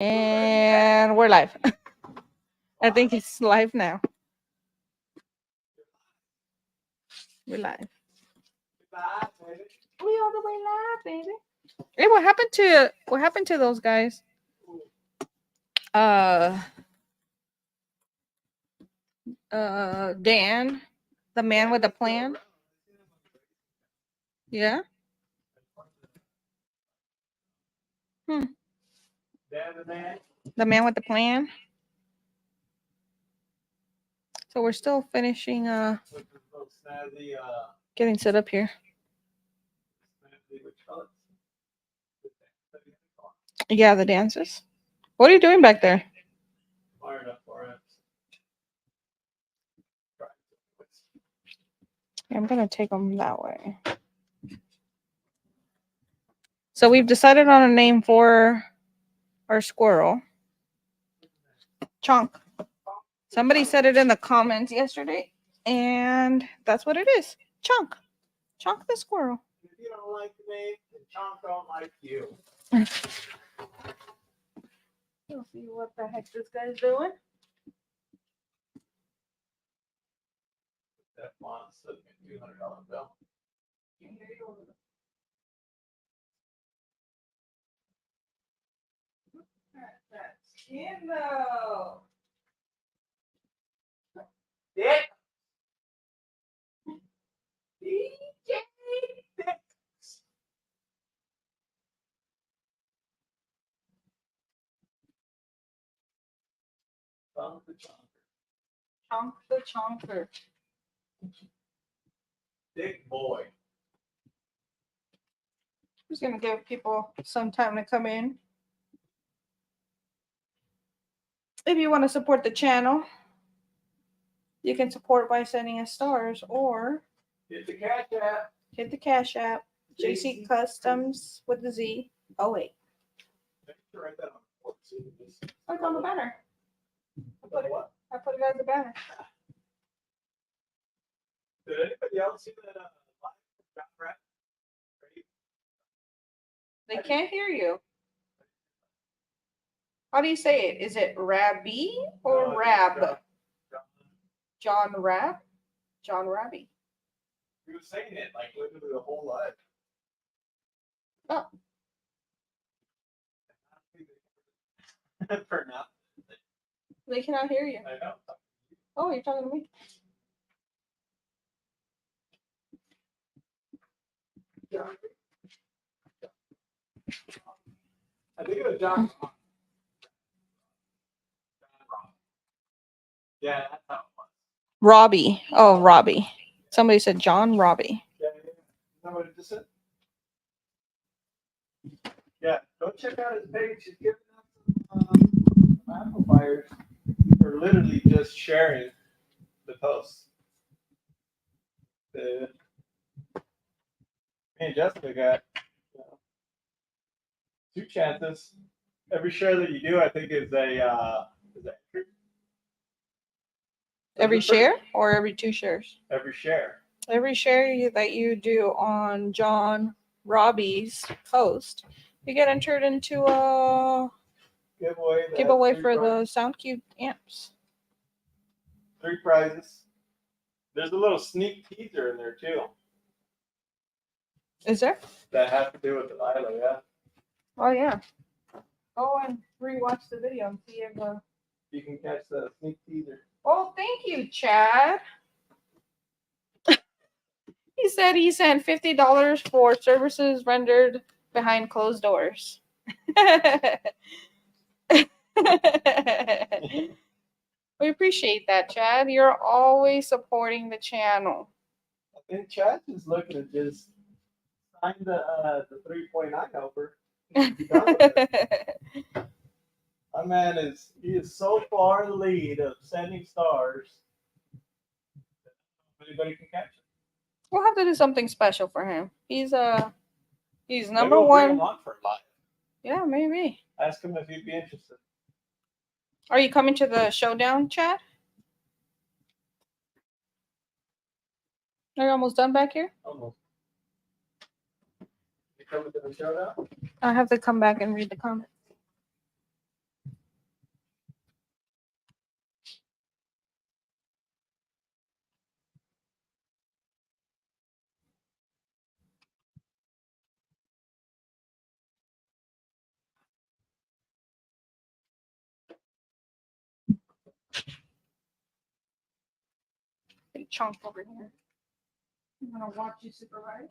And we're live. I think it's live now. We're live. We all the way live, baby. Hey, what happened to those guys? Uh Dan, the man with the plan. Yeah. Hmm. The man with the plan. So we're still finishing getting set up here. Yeah, the dances. What are you doing back there? I'm gonna take them that way. So we've decided on a name for our squirrel. Chunk. Somebody said it in the comments yesterday, and that's what it is. Chunk. Chunk the squirrel. If you don't like me, then Chunk don't like you. We'll see what the heck this guy's doing. That Bonce sent me a $200 bill. That's Kimbo. Dick. DJ. Chunk the Chunker. Chunk the chonker. Dick boy. Just gonna give people some time to come in. If you want to support the channel, you can support by sending us stars or Hit the Cash App. hit the Cash App. JC Customs with the Z. Oh wait, Make sure to write that on the board, so you just- oh, it's on the banner. What? I put it as the banner. Did anybody else see that live John Rat? They can't hear you. How do you say it? Is it Rabbi or No, Rab? John. John Rab? John Rabbi. He was saying it like literally the whole life. Oh. For now. They cannot hear you. I know. Oh, you're talking to me. I think it was John. Yeah, that's how it was. Robbie. Oh, Robbie. Somebody said John Robbie. Yeah. Is that what it just said? Yeah, go check out his page. He's giving out some amplifiers for literally just sharing the posts. Me and Jessica got 2 chances. Every share that you do, I think, is a Every share or every 2 shares? every share. Every share that you do on John Robbie's post, you get entered into a giveaway for the SoundCube amps. 3 prizes. There's a little sneak teaser in there too. Is there? That has to do with the Lilo, yeah. Oh yeah. Go and rewatch the video and see if. You can catch the sneak teaser. Oh, thank you, Chad. He said he sent $50 for services rendered behind closed doors. We appreciate that, Chad. You're always supporting the channel. I think Chad's just looking to just sign the 3.9 over. My man he is so far in the lead of sending stars. Anybody can catch it. We'll have to do something special for him. He's number Maybe we'll bring one. him on for live. Yeah, maybe. Ask him if he'd be interested. Are you coming to the showdown, Chad? Are you almost done back here? Almost. You coming to the showdown? I have to come back and read the comments. Chunk over here. I'm gonna watch you supervise.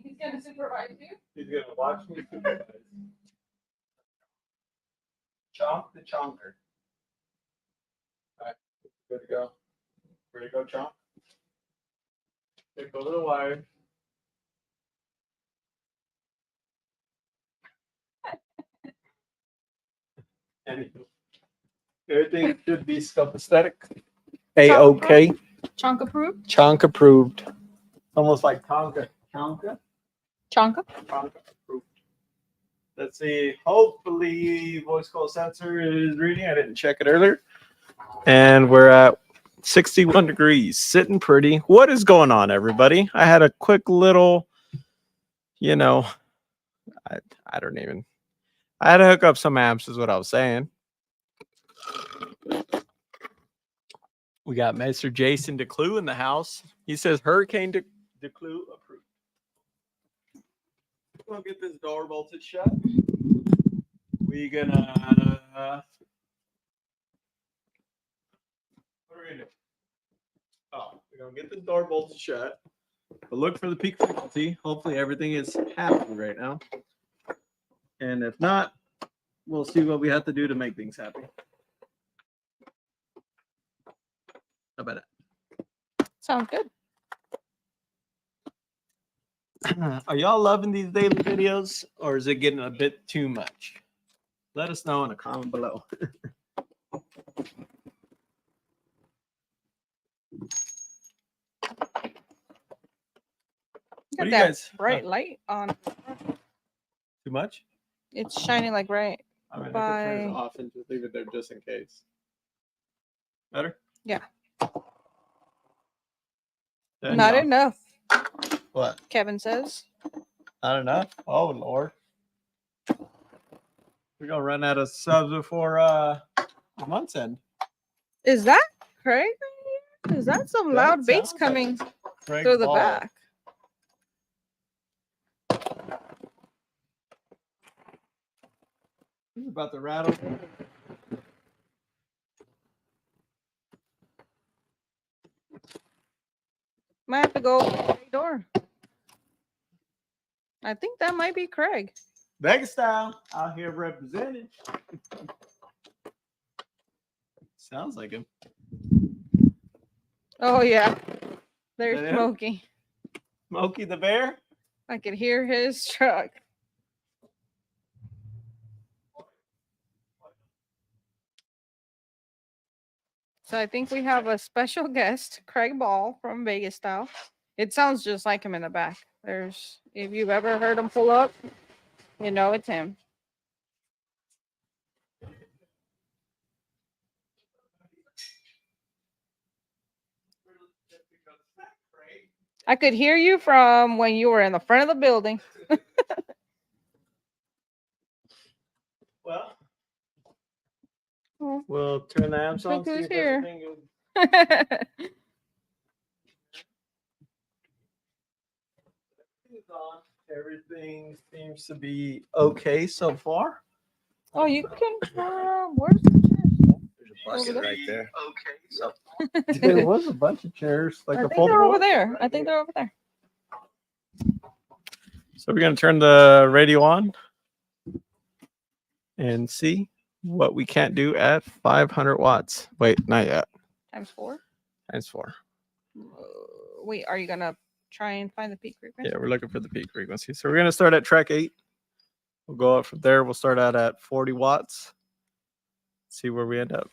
He's gonna supervise you. He's gonna watch me supervise. Chomp the chonker. All right, good to go. Ready to go, Chomp? Take a little wire. Anywho, everything should be scopostatic. A-OK. Chunk approved. Chonk approved. Almost like Tonka. Chonka? Chonka. Tonka approved. Let's see. Hopefully, voice call sensor is reading. I didn't check it earlier. And we're at 61 degrees, sitting pretty. What is going on, everybody? I had a quick little, I don't even. I had to hook up some amps, is what I was saying. We got Mr. Jason DeClue in the house. He says Hurricane DeClue approved. We'll get this door bolted shut. We gonna what are we gonna do? Oh, we're gonna get this door bolted shut. But look for the peak frequency. Hopefully everything is happy right now. And if not, we'll see what we have to do to make things happy. How about it? Sounds good. Are y'all loving these daily videos, or is it getting a bit too much? Let us know in a comment below. What do you that guys? bright light on. Too much? It's shining like right. I mean, I could turn By- it off and just leave it there just in case. Better? Yeah. Then Not y'all- enough, What? Kevin says. Not enough? Oh Lord. We're gonna run out of subs before the month's end. Is that Craig? Is that some That loud bass sounds like coming Craig through the Ball. back? He's about to rattle. Might have to go to the door. I think that might be Craig. Vegas style out here representing. Sounds like him. Oh yeah, that there's him? Smokey. Smokey the Bear. I could hear his truck. So I think we have a special guest, Craig Ball from Vegas Style. It sounds just like him in the back. There's, if you've ever heard him pull up, you know it's him. I could hear you from when you were in the front of the building. Well, Oh. we'll turn the amps on. Look See who's if here. everything is on. Everything seems to be okay so far. Oh, you can. Where's the There's a bucket bucket right there. Okay, so chairs? there was a bunch of chairs, like I a think they're foldable over one. there. I think they're over there. So we're gonna turn the radio on and see what we can't do at 500 watts. Wait, not yet. Times 4. Times 4. Wait, are you gonna try and find the peak frequency? Yeah, we're looking for the peak frequency. So we're gonna start at track 8. We'll go up from there. We'll start out at 40 watts. See where we end up.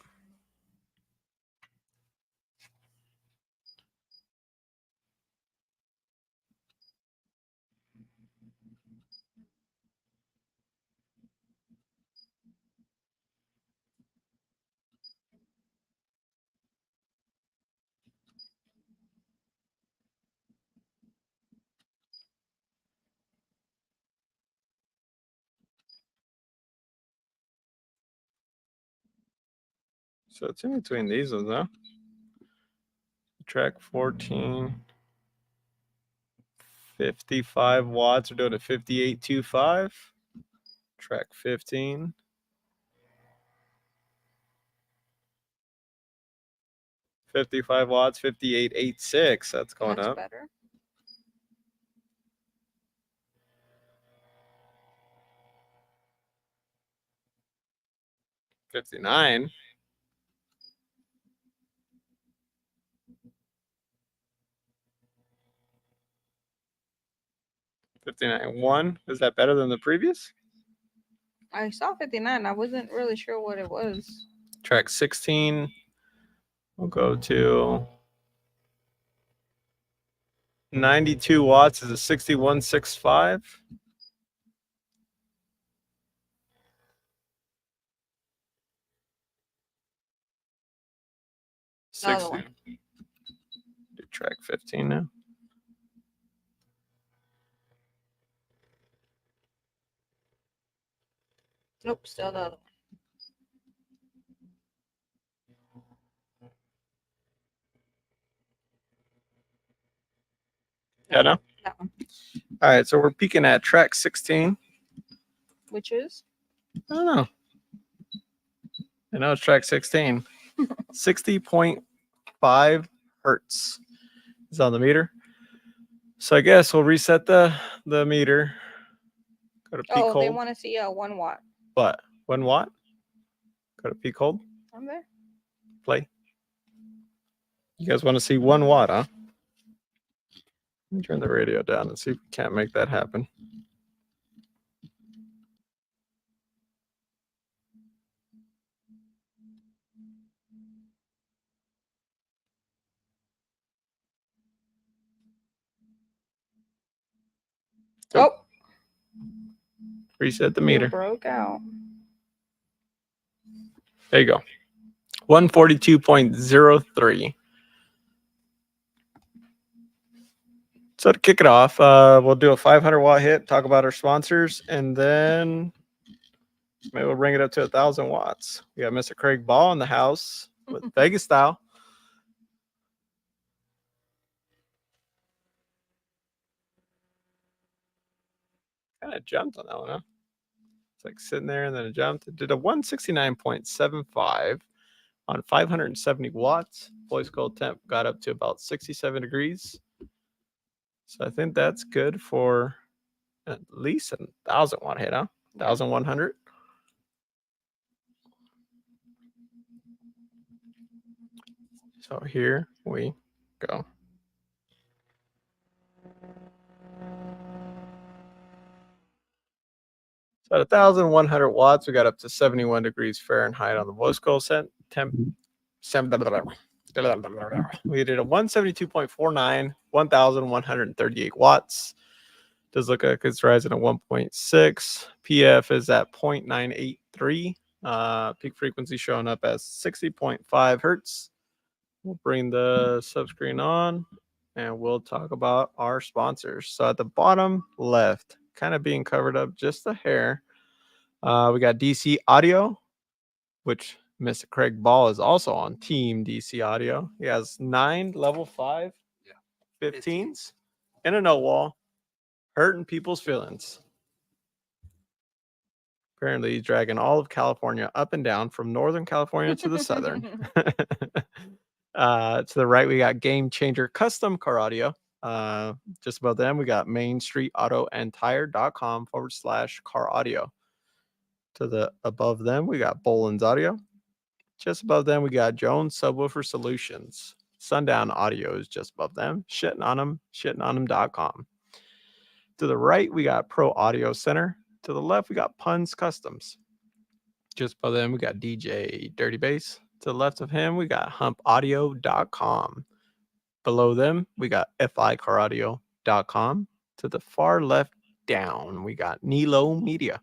So it's in between these ones, huh? Track 14, 55 watts. We're doing a 58.25. Track 15. 55 watts, 58.86. That's going That's up. better. $59. $59.1. Is that better than the previous? I saw 59. I wasn't really sure what it was. Track 16. We'll go to 92 watts is a 61.65. Another one. Do track 15 now. Nope, still the other one. Yeah, no? That one. All right, so we're peeking at track 16. Which is? I don't know. I know it's track 16. 60.5 hertz is on the meter. So I guess we'll reset the meter. Go to peak Oh, hold. they want to see a 1 watt. What? 1 watt? Go to peak hold. I'm there. Play. You guys want to see 1 watt, huh? Let me turn the radio down and see if we can't make that happen. Oh, Reset the you meter. broke out. There you go. 142.03. So to kick it off, we'll do a 500 watt hit, talk about our sponsors, and then maybe we'll bring it up to 1,000 watts. We got Mr. Craig Ball in the house with Vegas style. Kind of jumped on that one, huh? It's like sitting there and then it jumped. It did a 169.75 on 570 watts. Voice cold temp got up to about 67 degrees. So I think that's good for at least a 1,000 watt hit, huh? 1,100. So here we go. So at 1,100 watts, we got up to 71 degrees Fahrenheit on the voice cold temp. We did a 172.49, 1,138 watts. Does look like it's rising at 1.6. PF is at 0.983. Peak frequency showing up as 60.5 hertz. We'll bring the subscreen on and we'll talk about our sponsors. So at the bottom left, kind of being covered up just a hair, we got DC Audio, which Mr. Craig Ball is also on Team DC Audio. He has 9 level 5 15s and a no wall, hurting people's feelings. Apparently, he's dragging all of California up and down from Northern California to the Southern. To the right, we got Game Changer Custom Car Audio. Just above them, we got Main Street Auto and Tire.com/car audio. To the above them, we got Boland's Audio. Just above them, we got Jones Subwoofer Solutions. Sundown Audio is just above them. Shitting on them, shittingonthem.com. To the right, we got Pro Audio Center. To the left, we got Puns Customs. Just above them, we got DJ Dirty Bass. To the left of him, we got humpaudio.com. Below them, we got ficaraudio.com. To the far left down, we got Nilo Media.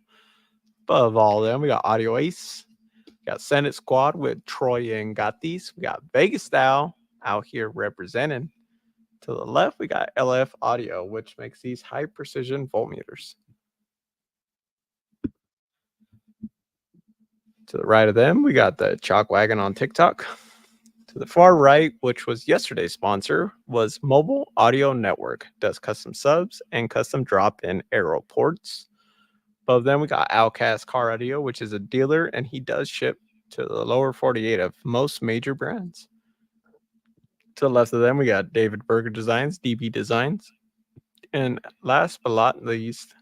Above all of them, we got Audio Ace. We got Senate Squad with Troy and Gatis. We got Vegas Style out here representing. To the left, we got LF Audio, which makes these high precision voltmeters. To the right of them, we got the Chalk Wagon on TikTok. To the far right, which was yesterday's sponsor, was Mobile Audio Network. Does custom subs and custom drop-in aero ports. Above them, we got Outcast Car Audio, which is a dealer, and he does ship to the lower 48 of most major brands. To the left of them, we got David Berger Designs, DB Designs. And last but not least,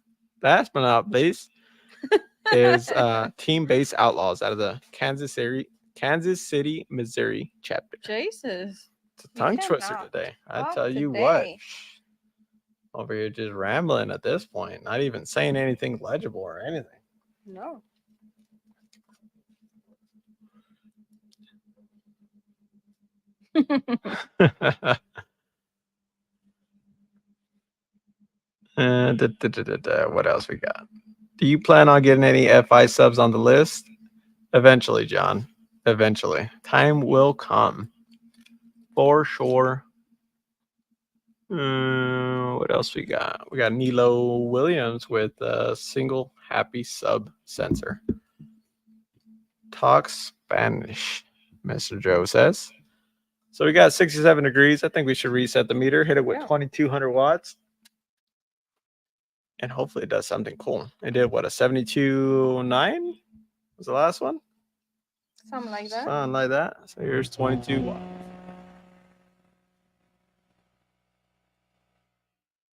is Team Base Outlaws out of the Kansas City, Missouri chapter. Jesus. It's a tongue twister today. I tell you what. Over here just rambling at this point, not even saying anything legible or anything. No. What else we got? Do you plan on getting any FI subs on the list? Eventually, John. Eventually. Time will come. For sure. What else we got? We got Nilo Williams with a single happy sub sensor. Talk Spanish, Mr. Joe says. So we got 67 degrees. I think we should reset the meter, hit it with 2200 watts. And hopefully it does something cool. It did what, a 72.9 was the last one? Something like that. Something like that. So here's 22 watts.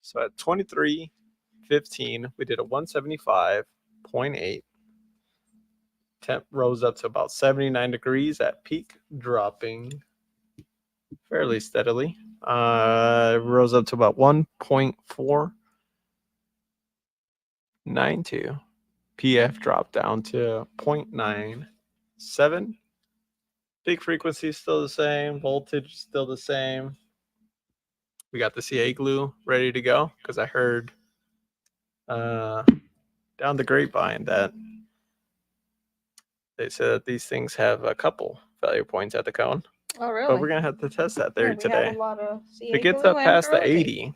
So at 23.15, we did a 175.8. Temp rose up to about 79 degrees at peak, dropping fairly steadily. Rose up to about 1.492. PF dropped down to 0.97. Peak frequency is still the same. Voltage is still the same. We got the CA glue ready to go because I heard down the grapevine that they said that these things have a couple failure points at the cone. Oh, really? But we're going to have to test that theory today. Have a lot of if it gets up past the 80,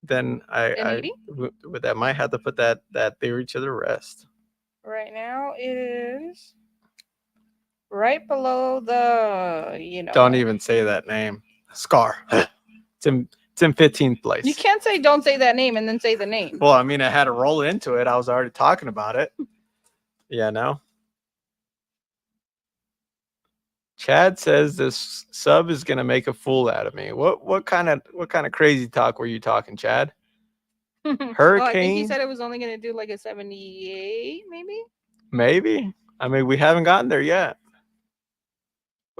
then that might have to put that theory to the rest. Right now it is right below the, Don't even say that name. Scar. It's in 15th place. You can't say don't say that name and then say the name. Well, I mean, I had to roll into it. I was already talking about it. Yeah, no. Chad says this sub is gonna make a fool out of me. What kind of crazy talk were you talking, Chad? Hurricane. Well, I think he said it was only gonna do like a 78, maybe. Maybe. I mean, we haven't gotten there yet.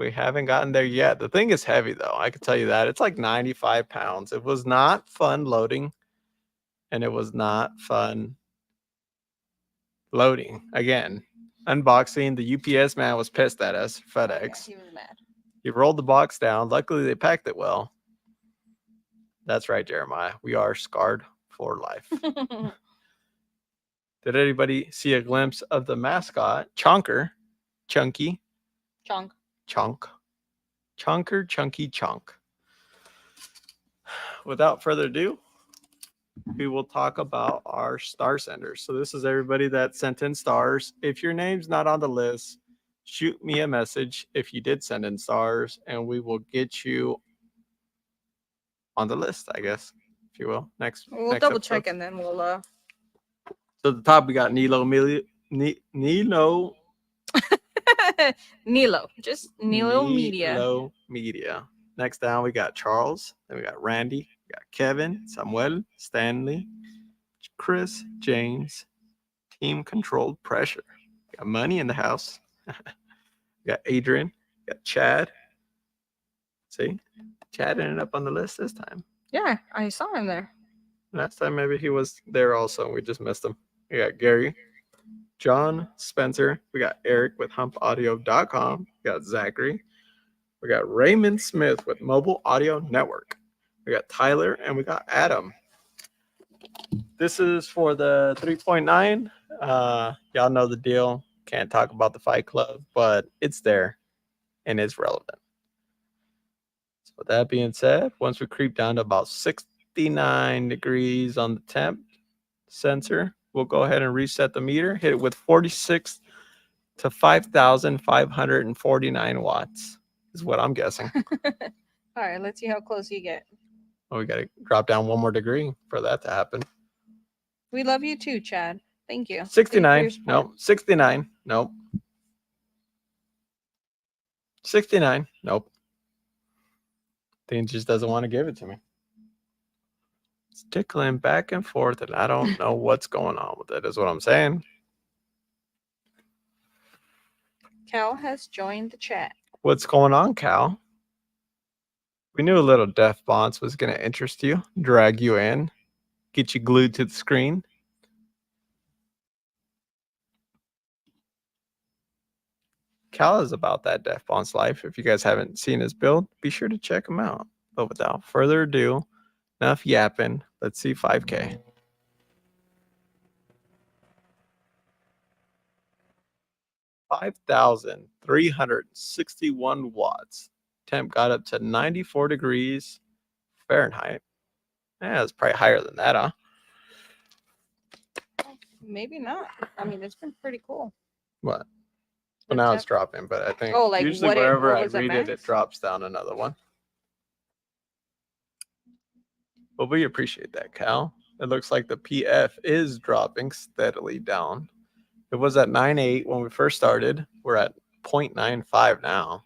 The thing is heavy, though. I can tell you that. It's like 95 pounds. It was not fun loading, and it was not fun loading. Again, unboxing. The UPS man was pissed at us. FedEx. Yeah, he was mad. He rolled the box down. Luckily, they packed it well. That's right, Jeremiah. We are scarred for life. Did anybody see a glimpse of the mascot, Chonker? Chunky? Chonk. Chonker, Chunky, Chonk. Without further ado, we will talk about our star senders. So this is everybody that sent in stars. If your name's not on the list, shoot me a message if you did send in stars, and we will get you on the list, I guess, if you will. We'll next double episode. check and then we'll So at the top we got Nilo Nilo. Just Nilo Media. Nilo Media. Next down we got Charles. Then we got Randy. We got Kevin, Samuel, Stanley, Chris, James. Team Controlled Pressure. We got Money in the house. We got Adrian. We got Chad. See? Chad ended up on the list this time. Yeah, I saw him there. Last time maybe he was there also. We just missed him. We got Gary, John, Spencer. We got Eric with humpaudio.com. We got Zachary. We got Raymond Smith with Mobile Audio Network. We got Tyler and we got Adam. This is for the 3.9. Y'all know the deal. Can't talk about the Fight Club, but it's there and it's relevant. So with that being said, once we creep down to about 69 degrees on the temp sensor, we'll go ahead and reset the meter, hit it with 46 to 5,549 watts is what I'm guessing. All right, let's see how close you get. Well, we got to drop down one more degree for that to happen. We love you too, Chad. Thank you. 69. Nope. 69. Nope. 69. Nope. Thing just doesn't want to give it to me. It's tickling back and forth, and I don't know what's going on with it, is what I'm saying. Cal has joined the chat. What's going on, Cal? We knew a little Deaf Bonce was going to interest you, drag you in, get you glued to the screen. Cal is about that Deaf Bonce life. If you guys haven't seen his build, be sure to check him out. But without further ado, enough yapping. Let's see 5K. 5,361 watts. Temp got up to 94 degrees Fahrenheit. Yeah, it's probably higher than that, huh? Maybe not. I mean, it's been pretty cool. What? Well, now it's dropping, but I think like usually wherever I read it, it drops down another one. But we appreciate that, Cal. It looks like the PF is dropping steadily down. It was at 9.8 when we first started. We're at 0.95 now.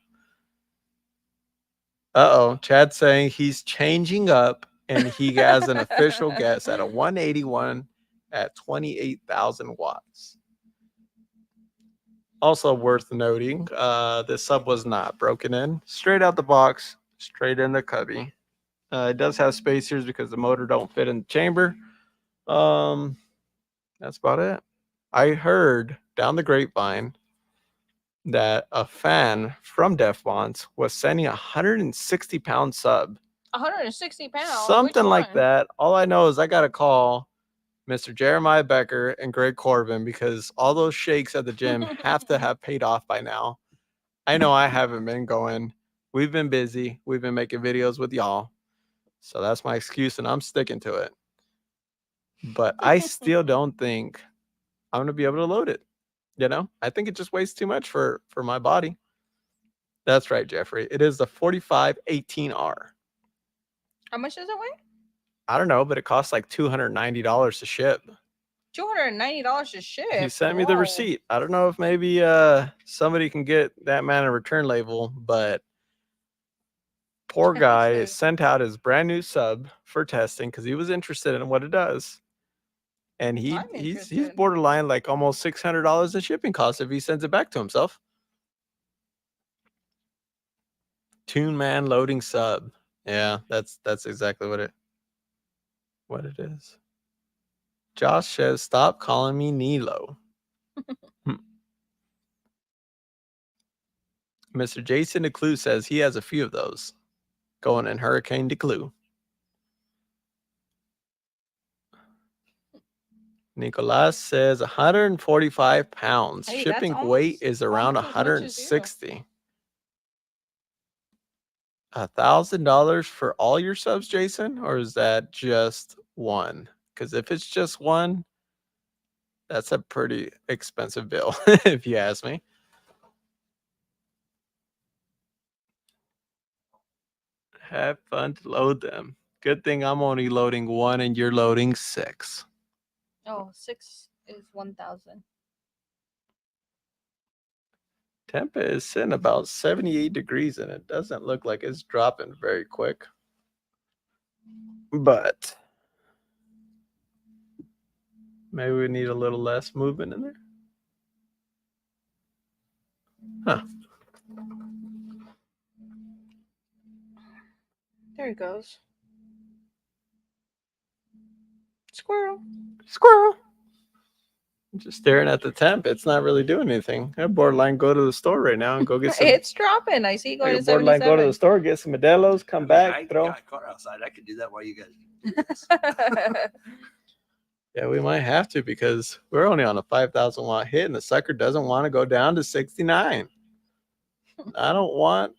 Uh-oh. Chad's saying he's changing up, and he has an official guess at a 181 at 28,000 watts. Also worth noting, this sub was not broken in. Straight out the box, straight in the cubby. It does have spacers because the motor don't fit in the chamber. That's about it. I heard down the grapevine that a fan from Deaf Bonce was sending 160-pound sub. 160 pounds? Something like that. All I know is I got to call Mr. Jeremiah Becker and Greg Corbin because all those shakes at the gym have to have paid off by now. I know I haven't been going. We've been busy. We've been making videos with y'all. So that's my excuse, and I'm sticking to it. But I still don't think I'm going to be able to load it. You know, I think it just weighs too much for my body. That's right, Jeffrey. It is the 4518R. How much does it weigh? I don't know, but it costs like $290 to ship. $290 to ship? He sent me the receipt. I don't know if maybe somebody can get that man a return label, but poor guy sent out his brand new sub for testing because he was interested in what it does. And he's borderline like almost $600 in shipping costs if he sends it back to himself. Tune Man loading sub. Yeah, that's exactly what it is. Josh says, stop calling me Nilo. Mr. Jason DeClue says he has a few of those going in Hurricane DeClue. Nicolas says 145 pounds. Hey, shipping weight is around 160. $1,000 for all your subs, Jason, or is that just one? Because if it's just one, that's a pretty expensive bill, if you ask me. Have fun to load them. Good thing I'm only loading one and you're loading 6. Oh, 6 is 1,000. Temp is sitting about 78 degrees and it doesn't look like it's dropping very quick. But maybe we need a little less movement in there. Huh. There he goes. Squirrel. Squirrel. I'm just staring at the temp. It's not really doing anything. I borderline go to the store right now and go get some. It's dropping. I see you going to borderline 77. Go to the store, get some Modelo's, come back, I throw. got a car outside. I could do that while you guys Yeah, we might have to because we're only on a 5,000 watt hit and the sucker doesn't want to go down to 69. I don't want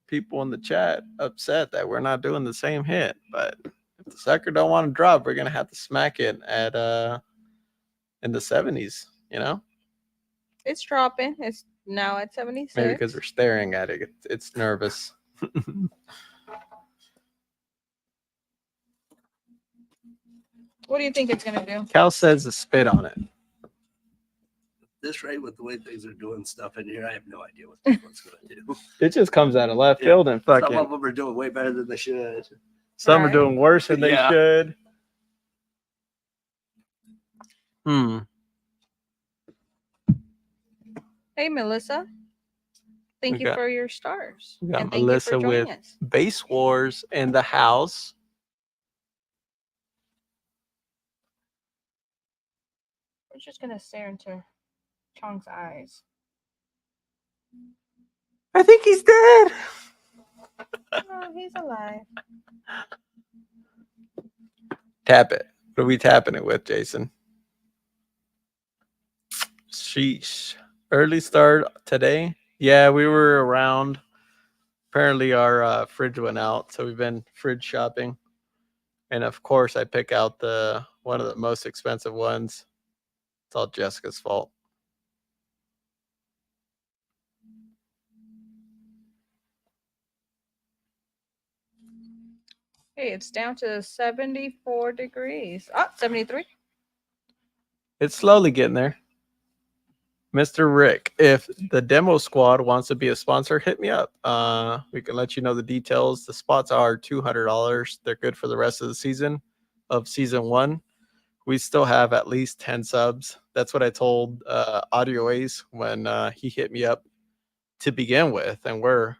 people in the chat upset that we're not doing the same hit, but if the sucker don't want to drop, we're gonna have to smack it at in the 70s, you know? It's dropping. It's now at 76. Maybe because we're staring at it. It's nervous. What do you think it's gonna do? Cal says to spit on it. this rate, with the way things are doing stuff in here, I have no idea what this one's going to do. It just comes out of left Yeah. field and Some fucking. of them are doing way better than they should. Some are Right. doing worse than they Yeah. should. Hmm. Hey, Melissa. Thank We you got- for your stars. we got And thank you Melissa for joining with us. Base Wars in the house. We're just going to stare into Chong's eyes. I think he's dead. Oh, he's alive. Tap it. What are we tapping it with, Jason? Sheesh. Early start today. Yeah, we were around. Apparently our fridge went out, so we've been fridge shopping. And of course I pick out the one of the most expensive ones. It's all Jessica's fault. Hey, it's down to 74 degrees. Oh, 73. It's slowly getting there. Mr. Rick, if the demo squad wants to be a sponsor, hit me up. We can let you know the details. The spots are $200. They're good for the rest of the season of season 1. We still have at least 10 subs. That's what I told Audio Ace when he hit me up to begin with. And we're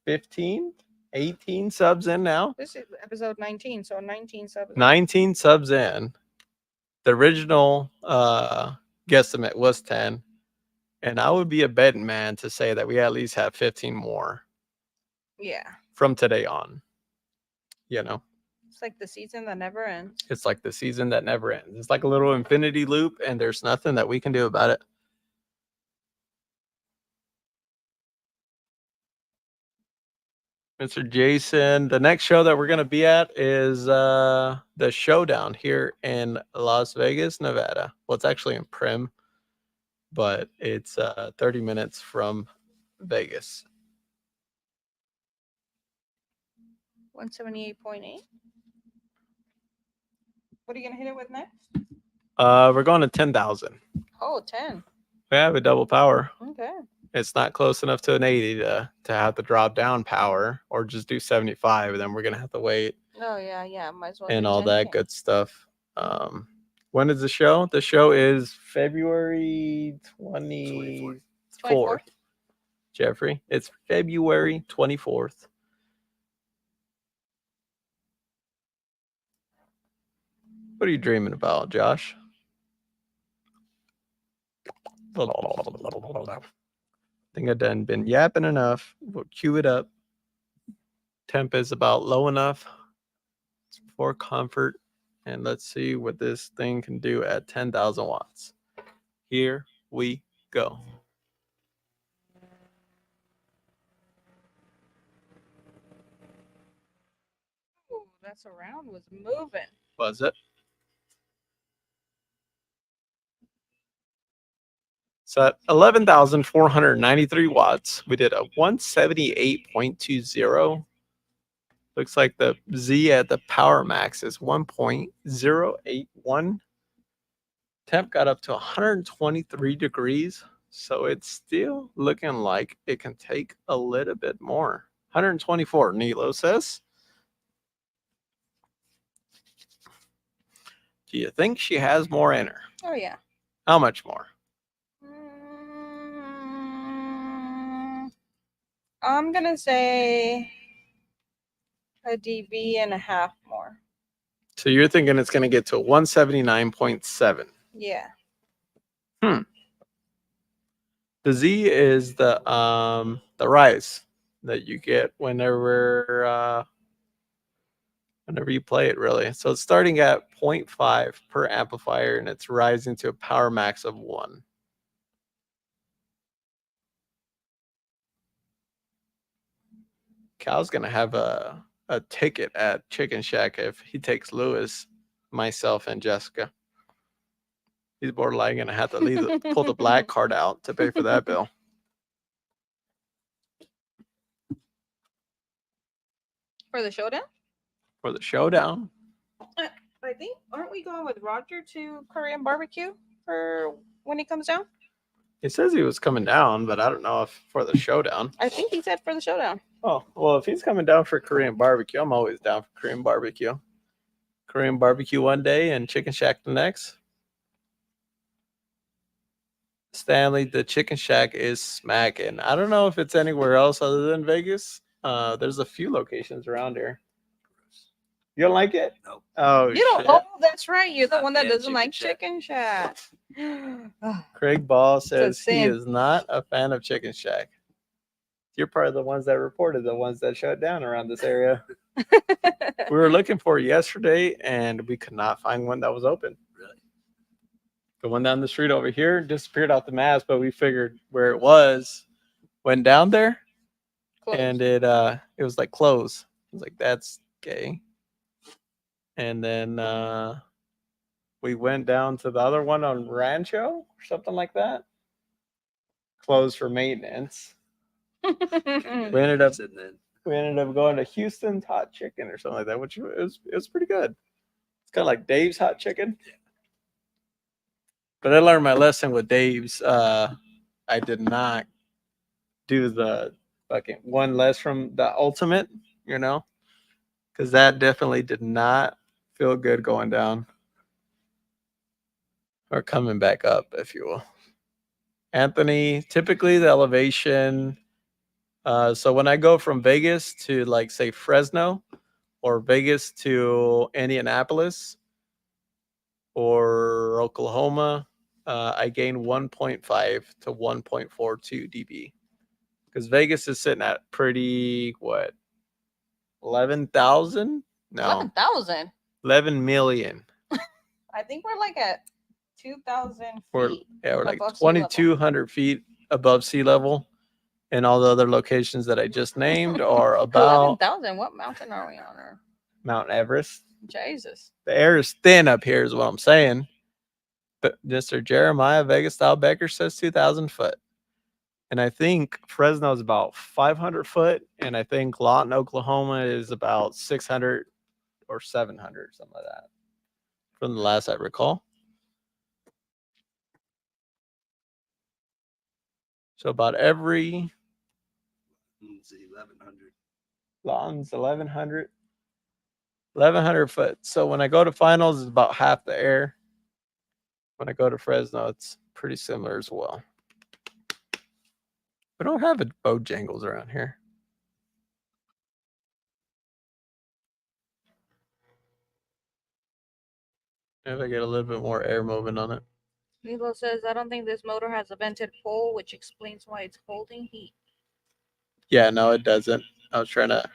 15, 18 subs in now. This is episode 19, so 19 subs. 19 subs in. The original guesstimate was 10. And I would be a betting man to say that we at least have 15 more Yeah. from today on. You know, It's like the season that never ends. it's like the season that never ends. It's like a little infinity loop, and there's nothing that we can do about it. Mr. Jason, the next show that we're going to be at is the Showdown here in Las Vegas, Nevada. Well, it's actually in Prim, but it's 30 minutes from Vegas. 178.8. What are you going to hit it with next? We're going to 10,000. Oh, 10. We have a double power. Okay. It's not close enough to an 80 to have to drop down power or just do 75. And then we're going to have to wait Oh, yeah, yeah. Might as well. and do all that 10K. good stuff. When is the show? The show is February 24th. 24th. Jeffrey, it's February 24th. What are you dreaming about, Josh? I think I've done been yapping enough. We'll cue it up. Temp is about low enough for comfort. And let's see what this thing can do at 10,000 watts. Here we go. Ooh, that surround was moving. Was it? So at 11,493 watts, we did a 178.20. Looks like the Z at the power max is 1.081. Temp got up to 123 degrees. So it's still looking like it can take a little bit more. 124, Nilo says. Do you think she has more in her? Oh, yeah. How much more? I'm going to say a dB and a half more. So you're thinking it's going to get to 179.7. Yeah. The Z is the rise that you get whenever you play it, really. So it's starting at 0.5 per amplifier and it's rising to a power max of 1. Cal's gonna have a ticket at Chicken Shack if he takes Lewis, myself, and Jessica. He's borderline gonna have to pull the black card out to pay for that bill. For the showdown? For the showdown. I think, aren't we going with Roger to Korean barbecue for when he comes down? He says he was coming down, but I don't know if for the showdown. I think he said for the showdown. Oh, well, if he's coming down for Korean barbecue, I'm always down for Korean barbecue. Korean barbecue one day and Chicken Shack the next. Stanley, the Chicken Shack is smacking. I don't know if it's anywhere else other than Vegas. There's a few locations around here. You don't like it? No. Oh, You don't. shit. Oh, that's right. You're the Not one that fan doesn't Chicken like Shack. Chicken Shack. Craig Ball says he sin. is not a fan of Chicken Shack. You're part of the ones that reported the ones that shut down around this area. We were looking for it yesterday, and we could not find one that was open. Really? The one down the street over here disappeared off the maps, but we figured where it was, went down there, Close. and it was like closed. I was like, that's gay. And then we went down to the other one on Rancho or something like that. Closed for maintenance. We ended up And then going to Houston's Hot Chicken or something like that, which was pretty good. It's kind of like Dave's Hot Chicken. But I learned my lesson with Dave's. I did not do the fucking one less from the ultimate, because that definitely did not feel good going down or coming back up, if you will. Anthony, typically the elevation. So when I go from Vegas to like say Fresno or Vegas to Indianapolis or Oklahoma, I gain 1.5 to 1.42 dB. Because Vegas is sitting at pretty, 11,000? No, 11,000. 11 million. I think we're like at 2,000 We're feet. like above sea level. 2,200 feet above sea level. And all the other locations that I just named are about 11,000. What mountain are we on? Or Mount Everest. Jesus. The air is thin up here, is what I'm saying. But Mr. Jeremiah Vegas Style Becker says 2,000 foot. And I think Fresno is about 500 foot. And I think Lawton, Oklahoma is about 600 or 700, something like that. From the last I recall. So about every let's see, 1,100. Lawton's 1,100. 1,100 foot. So when I go to finals, it's about half the air. When I go to Fresno, it's pretty similar as well. We don't have a Bojangles around here. If I get a little bit more air moving on it. Milo says, I don't think this motor has a vented pole, which explains why it's holding heat. Yeah, no, it doesn't. I was trying to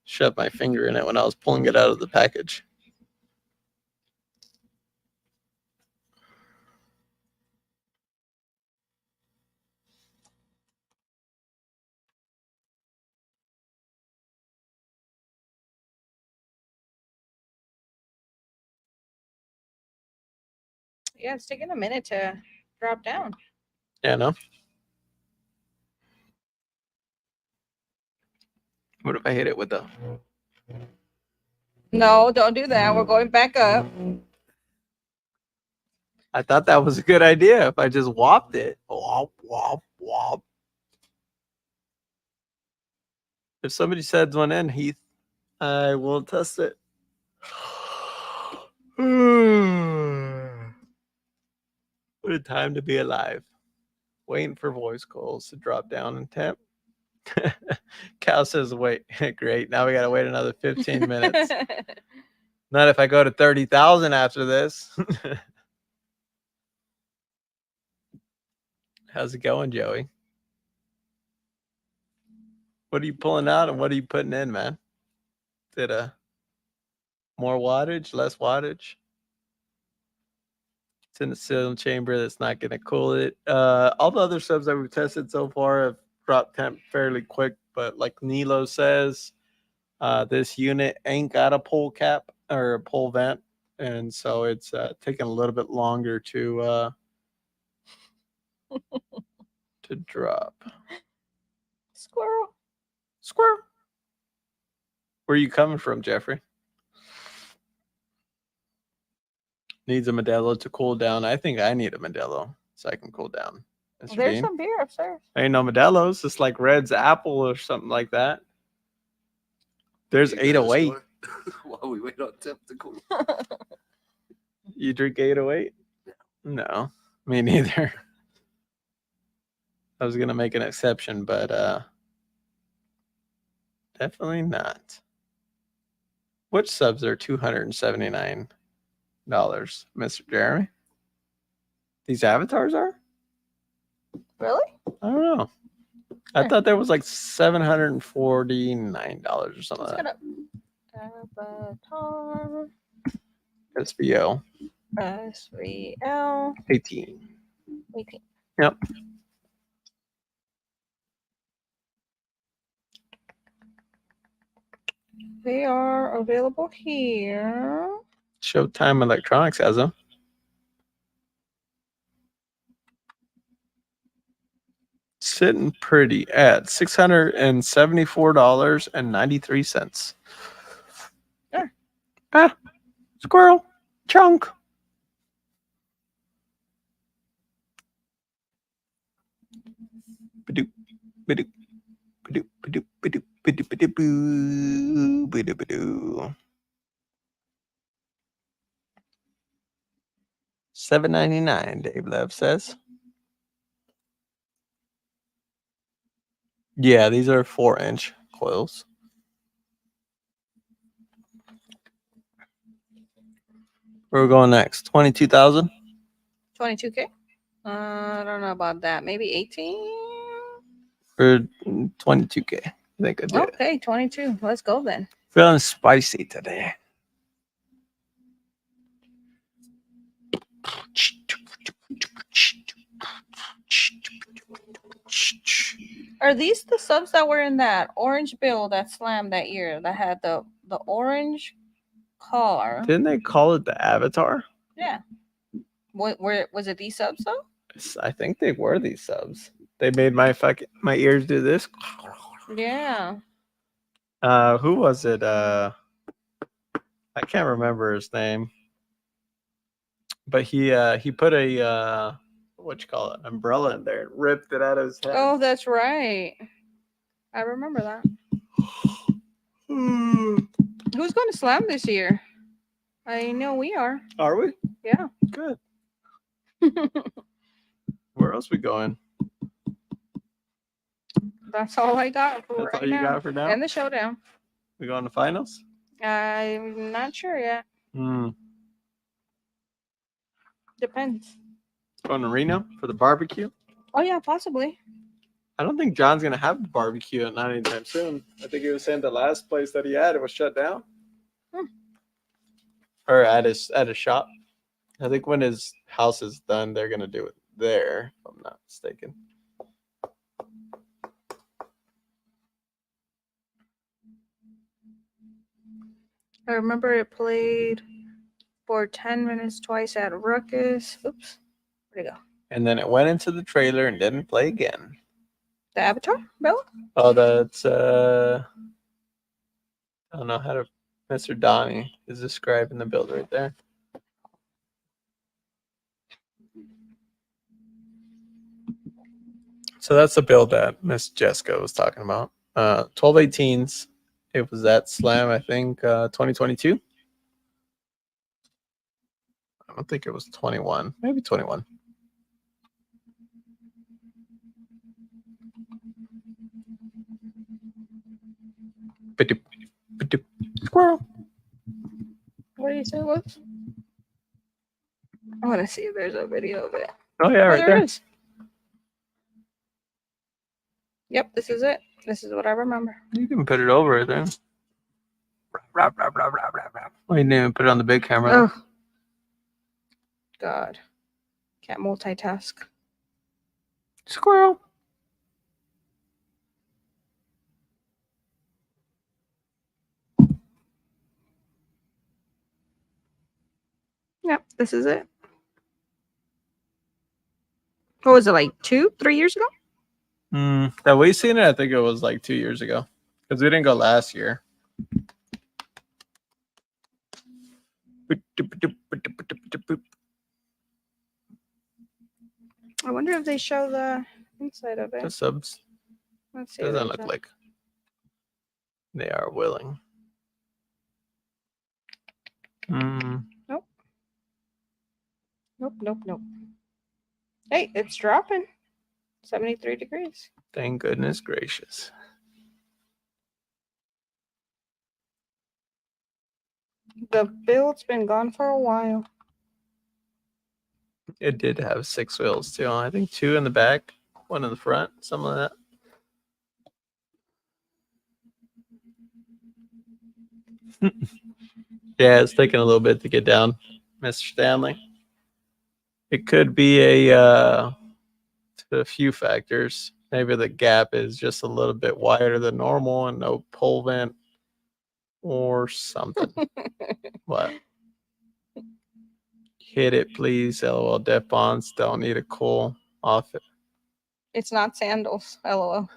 shove my finger in it when I was pulling it out of the package. Yeah, it's taking a minute to drop down. Yeah, no. What if I hit it with the... No, don't do that. We're going back up. I thought that was a good idea if I just whopped it. Whop, whop, whop. If somebody says one in, Heath, I will test it. What a time to be alive. Waiting for voice calls to drop down in temp. Cal says, wait, great. Now we got to wait another 15 minutes. Not if I go to 30,000 after this. How's it going, Joey? What are you pulling out and what are you putting in, man? Is it a more wattage, less wattage? It's in the sealing chamber that's not going to cool it. All the other subs that we've tested so far have dropped temp fairly quick, but like Nilo says, this unit ain't got a pull cap or a pull vent, and so it's taking a little bit longer to drop. Squirrel. Squirrel. Where are you coming from, Jeffrey? Needs a Modelo to cool down. I think I need a Modelo so I can cool down. Mr. There's Bean. some beer upstairs. Ain't no Modelo's. It's like Red's Apple or something like that. There's You go to the 808. store While we wait on Tim to cool. You drink 808? No, me neither. I was gonna make an exception, but definitely not. Which subs are $279, Mr. Jeremy? These avatars are? Really? I don't know. I Sure. thought there was like $749 or something Let's like get that. up. Avatar. SVO SVL 18. 18. Yep. They are available here. Showtime Electronics has them. Sitting pretty at $674.93. Sure. Ah, squirrel, chunk. Ba-doop, ba-doop, ba-doop, ba-doop, ba-doop, ba-doop, ba-doop, ba-doop, ba-doop. $7.99, Dave Lev says. Yeah, these are 4-inch coils. Where are we going next? 22,000 22K? I don't know about that. Maybe 18? or 22K? I think I did. Okay, 22. Let's go then. Feeling spicy today. Are these the subs that were in that orange bill that slammed that year that had the orange car? Didn't they call it the Avatar? Yeah. What where was it these subs though? I think they were these subs. They made my ears do this. Yeah. Who was it? I can't remember his name. But he put a what you call it, umbrella in there and ripped it out of his head. Oh, that's right. I remember that. Who's going to slam this year? I know we are. Are we? Yeah. Good. Where else we going? That's all I got for That's right all you now. got for now? And the showdown. We going to finals? I'm not sure yet. Depends. Going to Reno for the barbecue? Oh yeah, possibly. I don't think John's gonna have the barbecue not anytime soon. I think he was saying the last place that he had it was shut down. Or at his shop. I think when his house is done, they're gonna do it there, if I'm not mistaken. I remember it played for 10 minutes twice at Ruckus. Oops. Where'd it go? And then it went into the trailer and didn't play again. The Avatar bill? Oh, that's I don't know how to. Mr. Donnie is describing the build right there. So that's the build that Miss Jessica was talking about. 1218s. It was at Slam, I think, 2022. I don't think it was 21. Maybe 21. Ba-doop, ba-doop. Squirrel. What do you say it was? I want to see if there's a video of it. Oh, yeah, right there. Is. Yep, this is it. This is what I remember. You can put it over right there. Oh, you didn't even put it on the big camera. Oh, God. Can't multitask. Squirrel. Yep, this is it. What was it, like 2-3 years ago? That we seen it, I think it was like 2 years ago. Because we didn't go last year. I wonder if they show the inside of The it. subs Let's see. doesn't look like they are willing. Nope. Nope. Hey, it's dropping. 73 degrees. Thank goodness gracious. The build's been gone for a while. It did have 6 wheels too. I think 2 in the back, 1 in the front, something like that. Yeah, it's taking a little bit to get down, Mr. Stanley. It could be a few factors. Maybe the gap is just a little bit wider than normal and no pole vent or something. What? Hit it, please. LOL. Def Bonce. Don't need a cool off it. It's not sandals. LOL.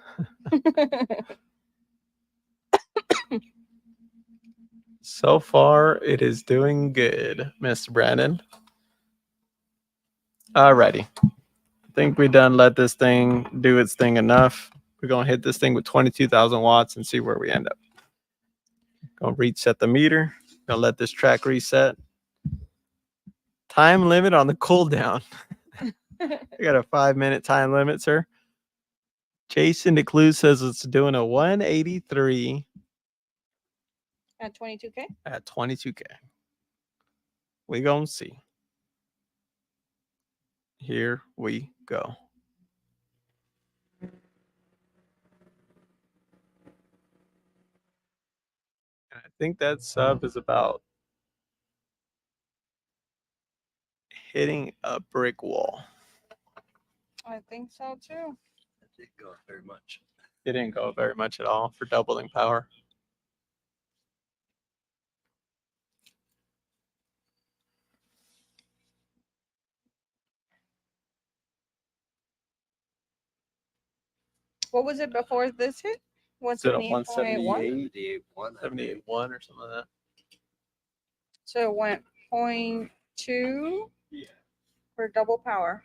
So far, it is doing good, Mr. Brandon. Alrighty. I think we done let this thing do its thing enough. We're going to hit this thing with 22,000 watts and see where we end up. Going to reset the meter. Going to let this track reset. Time limit on the cooldown. I got a 5-minute time limit, sir. Jason DeClue says it's doing a 183 At 22K? at 22K. We gonna see. Here we go. And I think that sub is about hitting a brick wall. I think so too. That didn't go very much. It didn't go very much at all for doubling power. What was it before this hit? Is it a 178.1? 178, 78.1. 78.1 or something like that? So it went 0.2 Yeah. for double power.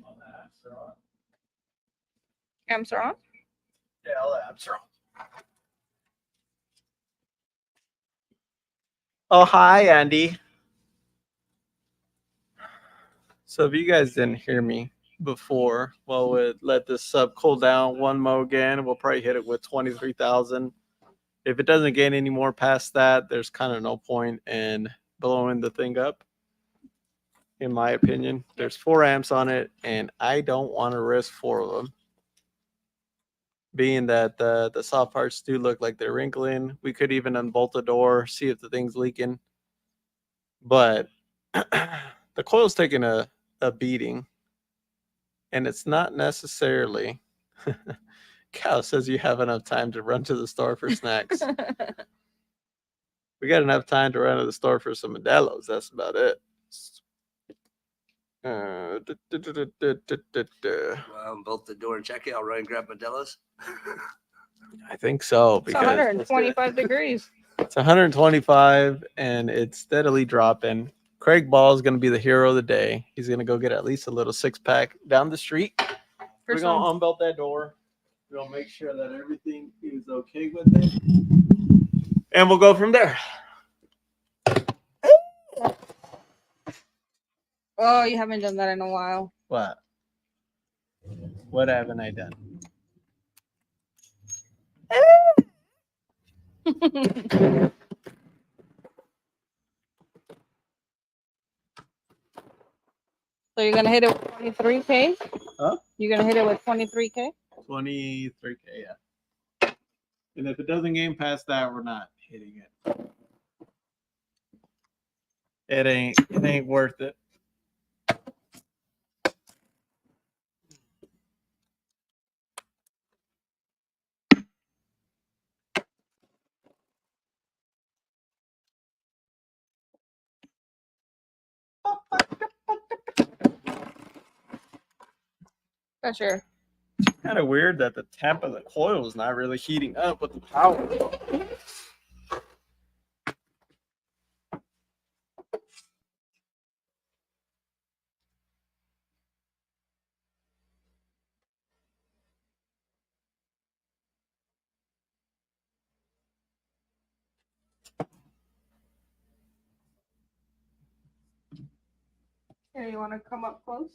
All the apps are on. Amps are on? Yeah, all the apps are on. Oh, hi, Andy. So if you guys didn't hear me before, well, we'll let this sub cool down one mo again. We'll probably hit it with 23,000. If it doesn't gain any more past that, there's kind of no point in blowing the thing up. In my opinion, there's 4 amps on it, and I don't want to risk 4 of them. Being that the soft parts do look like they're wrinkling, we could even unbolt the door, see if the thing's leaking. But the coil's taking a beating, and it's not necessarily. Cal says you have enough time to run to the store for snacks. We got enough time to run to the store for some Modelo's. That's about it. Well, bolt the door and check it. I'll run and grab Modelo's. I think so. It's Because 125 degrees. It's 125 and it's steadily dropping. Craig Ball is going to be the hero of the day. He's going to go get at least a little 6-pack down the street. We're going to unbolt that door. We're going to make sure that everything is okay with it. And we'll go from there. Oh, you haven't done that in a while. What? What haven't I done? So you're gonna hit it with 23K? Huh? You're gonna hit it with 23K? 23K, yeah. And if it doesn't gain past that, we're not hitting it. It ain't worth it. For sure. Kind of weird that the temp of the coil is not really heating up with the power. Here, you want to come up close?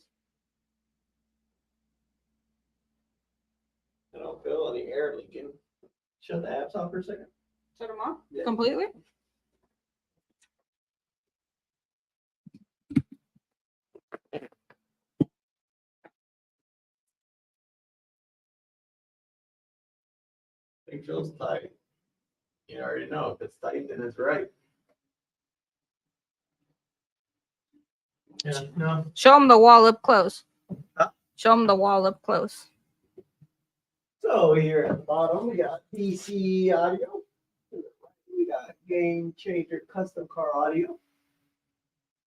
I don't feel any air leaking. Shut the apps off for a second. Shut them off Yeah. completely. Thing feels tight. You already know if it's tight, then it's right. Yeah, no. Show them the wall up close. Huh? Show them the wall up close. So here at the bottom, we got DC audio. We got Game Changer custom car audio.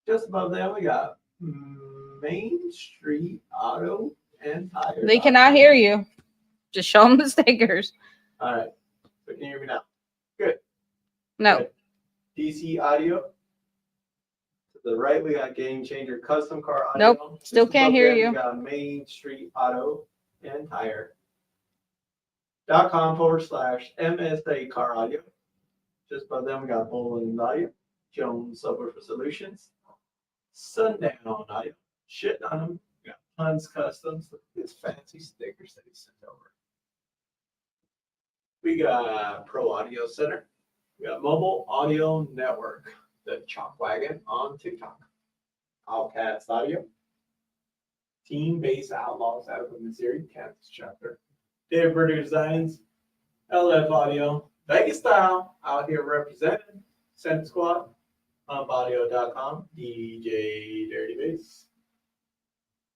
Just above that, we got Main Street Auto and Tire. They cannot hear you. Just show them the stickers. All right. So can you hear me now? No. Good. DC audio. To the right, we got Game Changer custom car audio. Nope, still Just can't above hear that, you. We got Main Street Auto and Tire.com/MSA car audio. Just above them, we got Bowling Audio, Jones Subwoofer Solutions, Sundown Audio. Shit on them. We got Tons Customs. Look at these fancy stickers that he sent over. We got Pro Audio Center. We got Mobile Audio Network, the Chalk Wagon on TikTok. Outcast Audio. Team Base Outlaws out of the Missouri, Kansas chapter. Dave Burger Designs. LF Audio. Vegas Style out here representing. Center Squad. Audio.com. DJ Dirty Bass.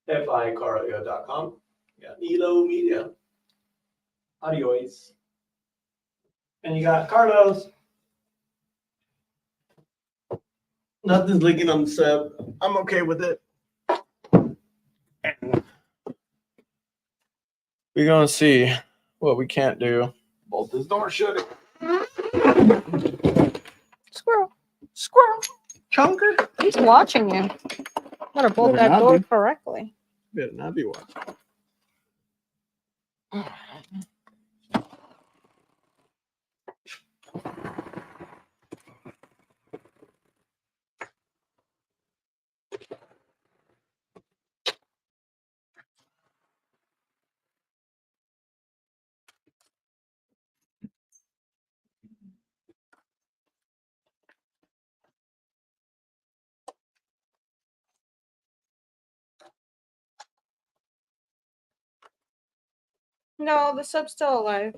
FICaraudio.com. We got Elo Media. Audio Ace. And you got Carlos. Nothing's leaking on the sub. I'm okay with it. And we're gonna see what we can't do. Bolt this door shut. Squirrel. Squirrel. Chunker. He's watching you. Better bolt Better that not door be. correctly. Better not be watching. No, the sub's still alive.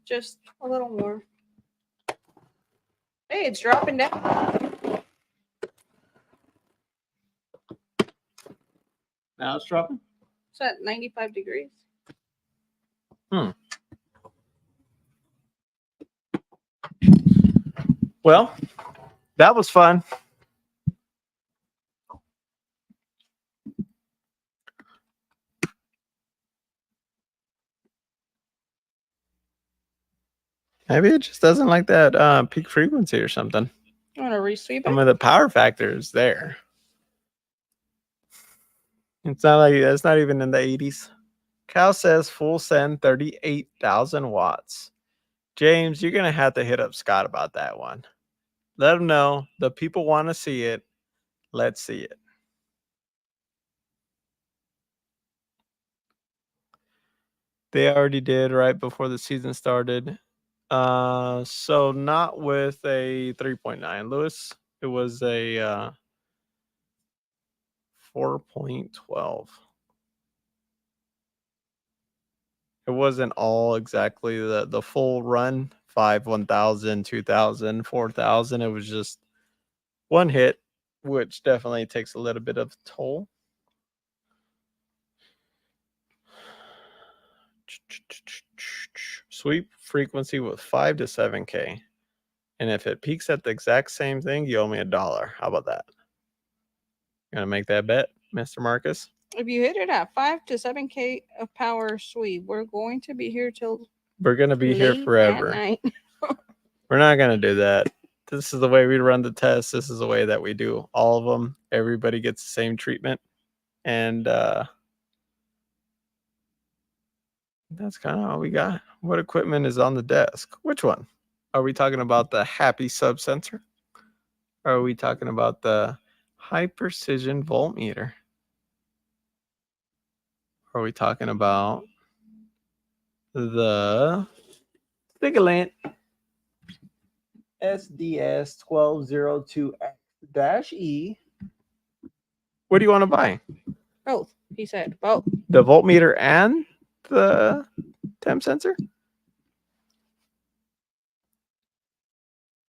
Just a little more. Hey, it's dropping down. Now it's dropping. It's at 95 degrees. Well, that was fun. Maybe it just doesn't like that peak frequency or something. You want to resweep I it? mean, the power factor is there. It's not like it's not even in the 80s. Cal says full send 38,000 watts. James, you're gonna have to hit up Scott about that one. Let him know the people want to see it. Let's see it. They already did right before the season started. So not with a 3.9, Lewis. It was a 4.12. It wasn't all exactly the full run, 5, 1,000, 2,000, 4,000. It was just one hit, which definitely takes a little bit of toll. Sweep frequency with 5 to 7K. And if it peaks at the exact same thing, you owe me $1. How about that? Gonna make that bet, Mr. Marcus? If you hit it at 5 to 7K of power sweep, we're going to be here till We're gonna be here late at forever. night. We're not gonna do that. This is the way we run the test. This is the way that we do all of them. Everybody gets the same treatment, and that's kind of all we got. What equipment is on the desk? Which one? Are we talking about the Happy Sub Sensor? Or are we talking about the High Precision Voltmeter? Are we talking about the Stigalant SDS 1202X-E? What do you want to buy? Both. He said both. The voltmeter and the temp sensor?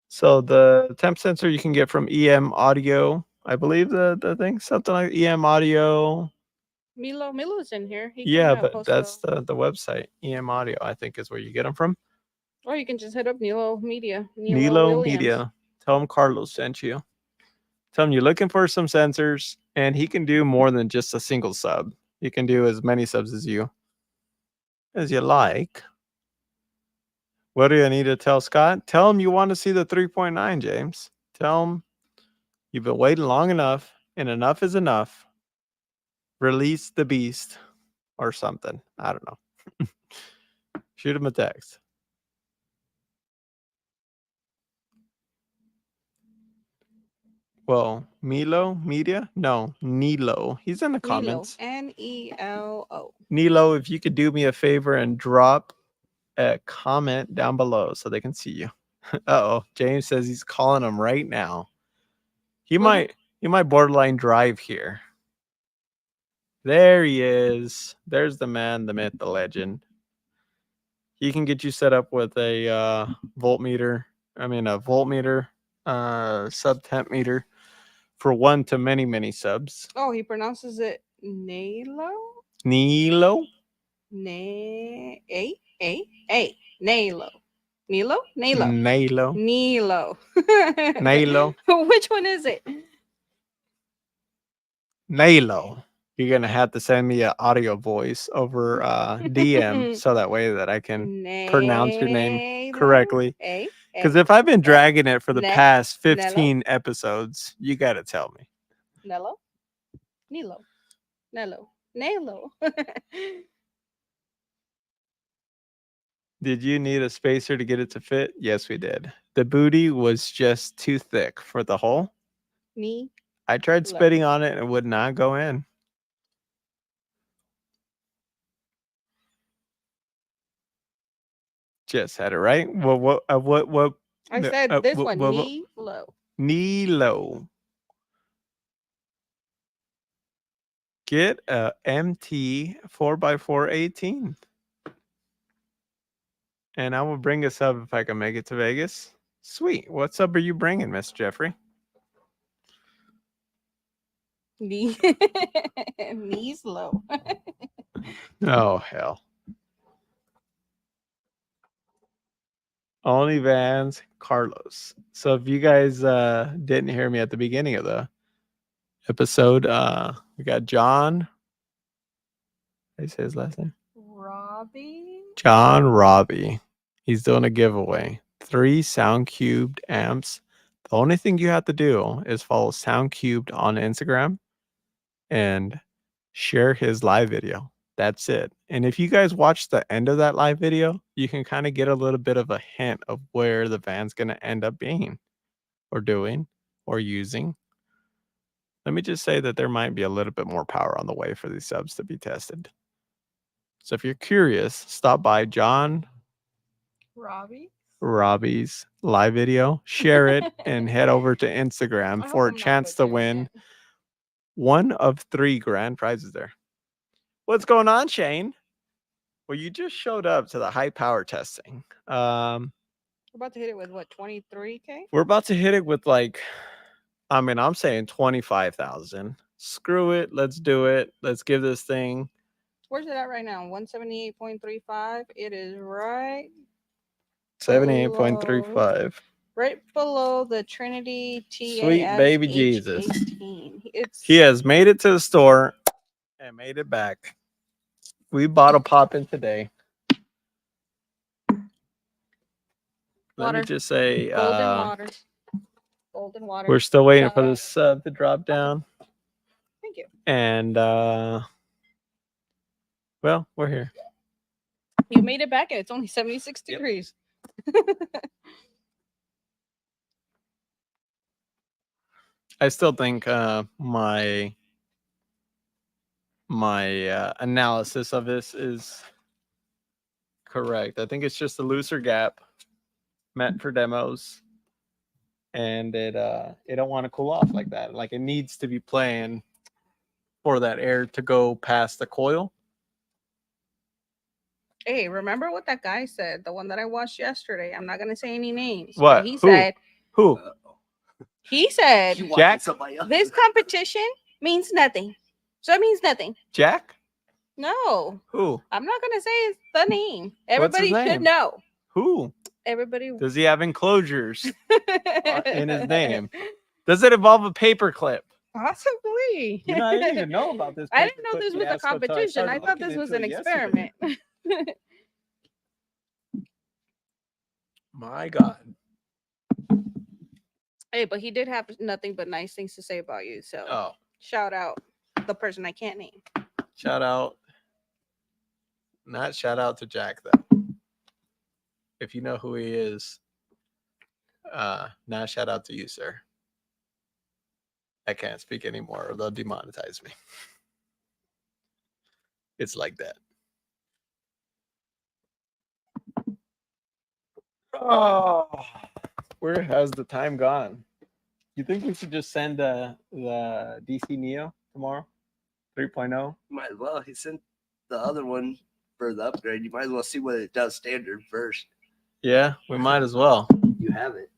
So the temp sensor you can get from EM Audio, I believe the thing, something like EM Audio. Milo's in here. He can, Yeah, but post that's the website. EM Audio, I think, is where you get them from. Or you can just hit up Nilo Media. Nilo Williams. Media. Tell him Carlos sent you. Tell him you're looking for some sensors, and he can do more than just a single sub. He can do as many subs as you like. What do you need to tell Scott? Tell him you want to see the 3.9, James. Tell him you've been waiting long enough, and enough is enough. Release the beast or something. I don't know. Shoot him a text. Well, Milo Media? No, Nilo. He's in the comments. Nelo. Nilo, if you could do me a favor and drop a comment down below so they can see you. Uh-oh. James says he's calling him right now. He might borderline drive here. There he is. There's the man, the myth, the legend. He can get you set up with a voltmeter, sub temp meter for 1 to many, many subs. Oh, he pronounces it Nalo? Nilo? Nalo. Nilo. Nilo. Nilo. Which one is it? Nilo. You're gonna have to send me an audio voice over DM so that way that I can pronounce your name correctly. Because if I've been dragging it for the past 15 episodes, you gotta tell me. Nilo. Did you need a spacer to get it to fit? Yes, we did. The booty was just too thick for the hole. I tried spitting on it and it would not go in. Just had it right. Well, what? I said this one. Nilo. Get a MT 4x4 18. And I will bring a sub if I can make it to Vegas. Sweet. What sub are you bringing, Miss Jeffrey? Knees low. Oh, hell. Only Vans, Carlos. So if you guys didn't hear me at the beginning of the episode, we got John. How do you say his last name? Robbie. John Robbie. He's doing a giveaway. 3 Sound Cubed amps. The only thing you have to do is follow Sound Cubed on Instagram and share his live video. That's it. And if you guys watch the end of that live video, you can kind of get a little bit of a hint of where the van's going to end up being or doing or using. Let me just say that there might be a little bit more power on the way for these subs to be tested. So if you're curious, stop by John Robbie's live video, share it, and head over to Instagram for a chance to win one of 3 grand prizes there. What's going on, Shane? Well, you just showed up to the high power testing. We're about to hit it with what, 23K? We're about to hit it with I'm saying 25,000. Screw it. Let's do it. Let's give this thing. Where's it at right now? 178.35. It is right 78.35. Right below the Trinity TAS Sweet baby Jesus. 18. He has made it to the store And made it back. We bottle popping today. Let me Water. just say, Golden water. Golden water. we're still waiting Shout for out. the sub to drop down. Thank you. And well, we're here. You made it back and it's only 76 Yep. degrees. I still think my analysis of this is correct. I think it's just a looser gap meant for demos, and it don't want to cool off like that. Like it needs to be playing for that air to go past the coil. Hey, remember what that guy said? The one that I watched yesterday. I'm not gonna say any names. What? But he Who? said. Who? He said You Jack? watching somebody else? this competition means nothing. So it means nothing. Jack? No, Who? I'm not gonna say it's the name. What's his Everybody name? should know. Who? Everybody. Does he have enclosures in his name? Does it involve a paper clip? Possibly. You know, I didn't even know about this. I didn't know this was a competition. I thought this was an experiment. My God. Hey, but he did have nothing but nice things to say about you. So Oh, shout out the person I can't name. shout out. Not shout out to Jack though. If you know who he is, not shout out to you, sir. I can't speak anymore or they'll demonetize me. It's like that. Oh, where has the time gone? You think we should just send the DC Neo tomorrow? 3.0? Might as well. He sent the other one for the upgrade. You might as well see what it does standard first. Yeah, we might as well. You have it.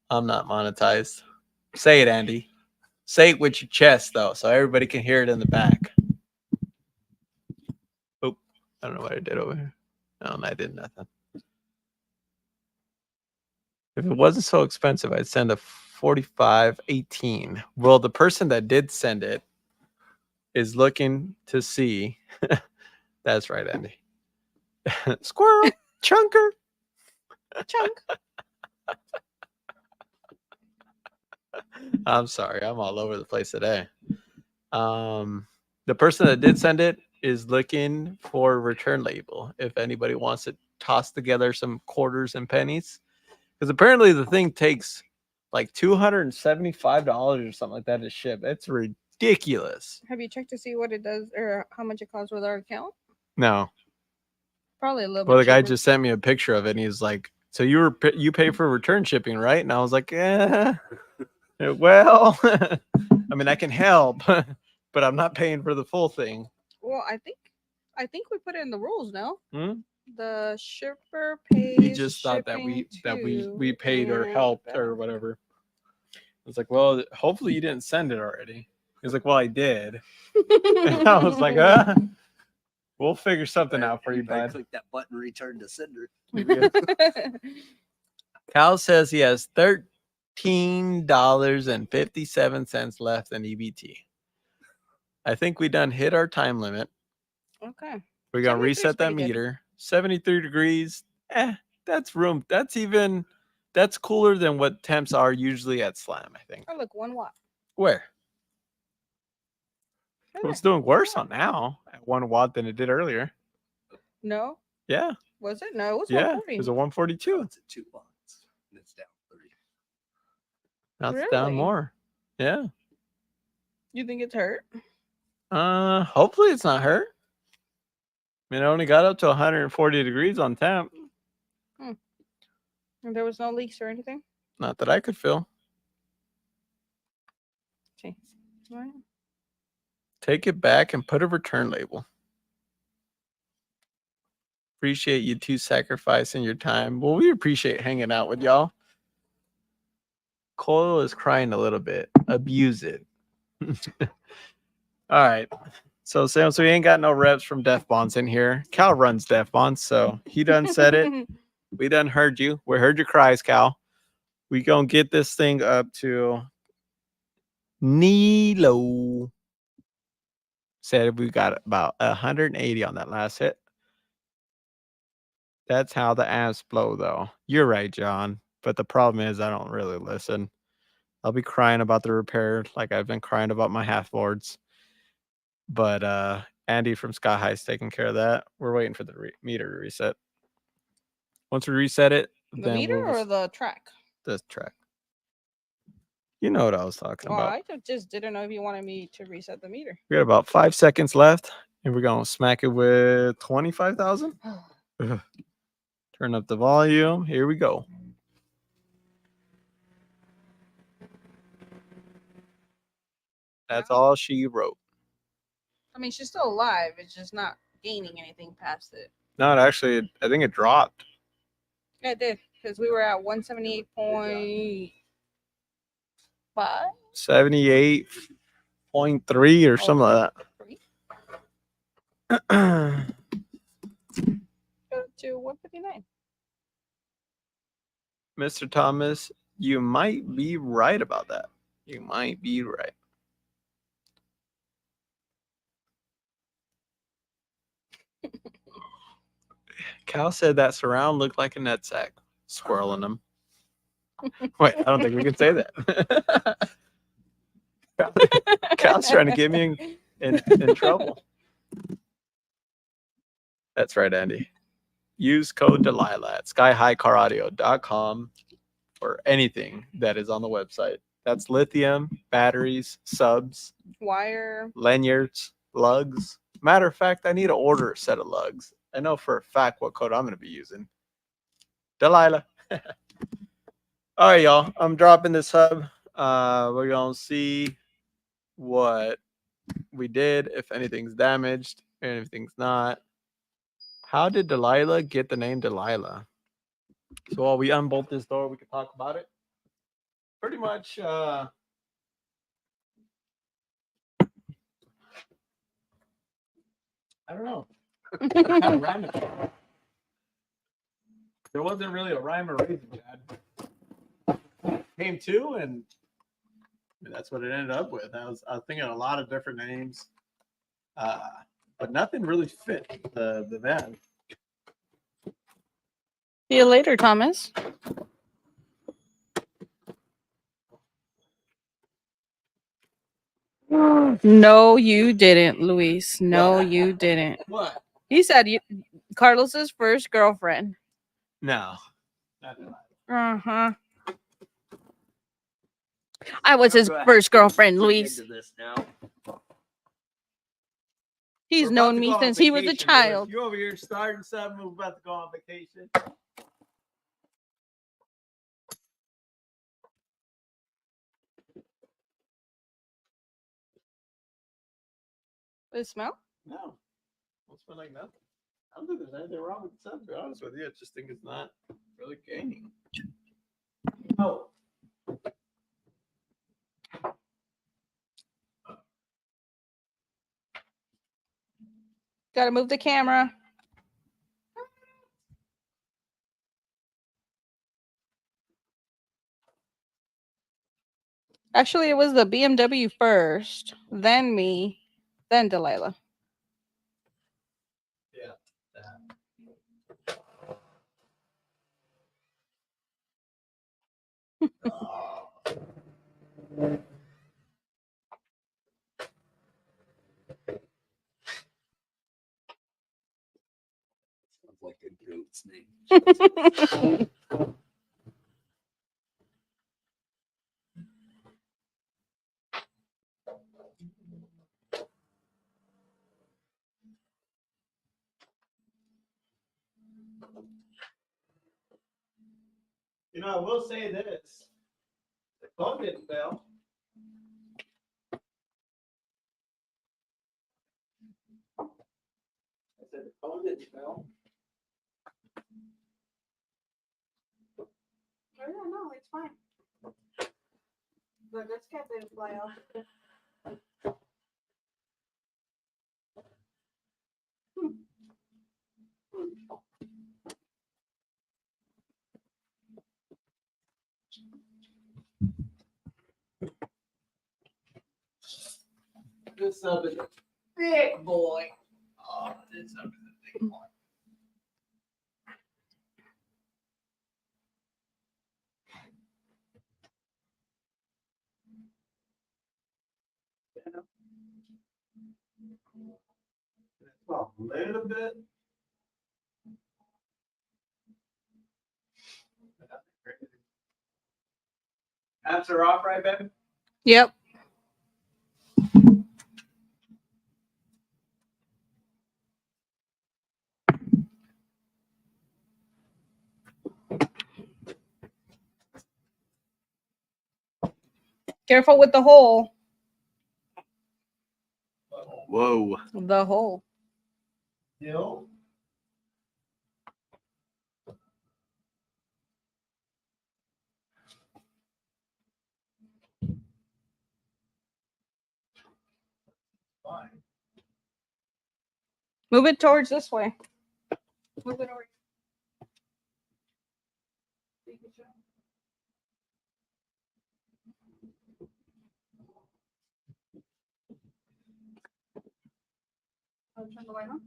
I'm not monetized. Say it, Andy. Say it with your chest, though, so everybody can hear it in the back. Oh, I don't know what I did over here. No, I did nothing. If it wasn't so expensive, I'd send a 4518. Well, the person that did send it is looking to see. That's right, Andy. Squirrel, chunker. Chunk. I'm sorry, I'm all over the place today. The person that did send it is looking for a return label. If anybody wants to toss together some quarters and pennies, because apparently the thing takes like $275 or something like that to ship. It's ridiculous. Have you checked to see what it does or how much it costs with our account? No. Probably a little Well, bit. the guy cheaper. just sent me a picture of it, and he's like, "So you pay for return shipping, right?" And I was like, "Yeah, well, I mean, I can help, but I'm not paying for the full thing." Well, I think we put it in the rules. No, Hmm? the shipper pays. He just thought that we shipping paid or and helped the- or whatever. I was like, "Well, hopefully you didn't send it already." He was like, "Well, I did." And I was like, "We'll figure something out for you, better bud." click that button, return to sender. Cal says he has $13.57 left in EBT. I think we done hit our time limit. Okay. We're gonna 73 is reset that pretty good. meter. 73 degrees. That's room. That's cooler than what temps are usually at Slam, I think. Oh, look, 1 watt. Where? Right Well, it's there. doing worse on now at 1 watt than it did earlier. No, Yeah. was it? No, it was Yeah. 140. It was a 142. It's at 2 watts. And it's down 30. Now it's down Really? more. Yeah. You think it's hurt? Hopefully it's not hurt. I mean, it only got up to 140 degrees on temp. And there was no leaks or anything? Not that I could feel. Okay. All right. Take it back and put a return label. Appreciate you two sacrificing your time. Well, we appreciate hanging out with y'all. Coyle is crying a little bit. Abuse it. All right. So Sam, so we ain't got no reps from Def Bonce in here. Cal runs Def Bonce, so he done said it. We done heard you. We heard your cries, Cal. We gonna get this thing up to Nilo. said we got about 180 on that last hit. That's how the amps blow, though. You're right, John. But the problem is I don't really listen. I'll be crying about the repair like I've been crying about my half boards. But Andy from Sky High is taking care of that. We're waiting for the meter to reset. Once we reset it, The then meter or the track? the track. You know what I was talking Well, about. I just didn't know if you wanted me to reset the meter. We got about 5 seconds left, and we're gonna smack it with 25,000. Turn up the volume. Here we go. That's all she wrote. I mean, she's still alive. It's just not gaining anything past it. No, it actually, I think it dropped. Yeah, it did, because we were at 178.5. 78.3 or something like that. Go to 159. Mr. Thomas, you might be right about that. You might be right. Cal said that surround looked like a nutsack. Squirreling them. Wait, I don't think we can say that. Cal's trying to get me in trouble. That's right, Andy. Use code Delilah at skyhighcaraudio.com for anything that is on the website. That's lithium, batteries, subs, Wire. lanyards, lugs. Matter of fact, I need to order a set of lugs. I know for a fact what code I'm going to be using. Delilah. All right, y'all. I'm dropping this hub. We're going to see what we did, if anything's damaged, and if anything's not. How did Delilah get the name Delilah? So while we unbolt this door, we can talk about it. Pretty much, I don't know. Kind of random. There wasn't really a rhyme or reason, Chad. Came to, and that's what it ended up with. I was thinking a lot of different names, but nothing really fit the van. See you later, Thomas. No, you didn't, Luis. No, What? you didn't. What? He said Carlos's first girlfriend. No. Not Uh-huh. I was his first girlfriend, Luis. This now. He's We're about known to me go on since he was a vacation, child. boys. You over here starting something. We're about to go on vacation. Does it smell? No. Don't smell like nothing. I don't think there's anything wrong with the sun, to be honest with you. I just think it's not really gaining. Oh. Gotta move the camera. Actually, it was the BMW first, then me, then Delilah. Yeah. Sounds like a goat's name. You know, I will say this. The phone didn't fail. I said the phone didn't fail. I don't know, it's fine. But this cat didn't fly off. This is big boy. Oh, this is a big boy. A little bit. Apps are off, right, baby? Yep. Careful with the hole. Whoa. The hole. Yo. Fine. Move it towards this way. Move it over. Oh, turn the light on.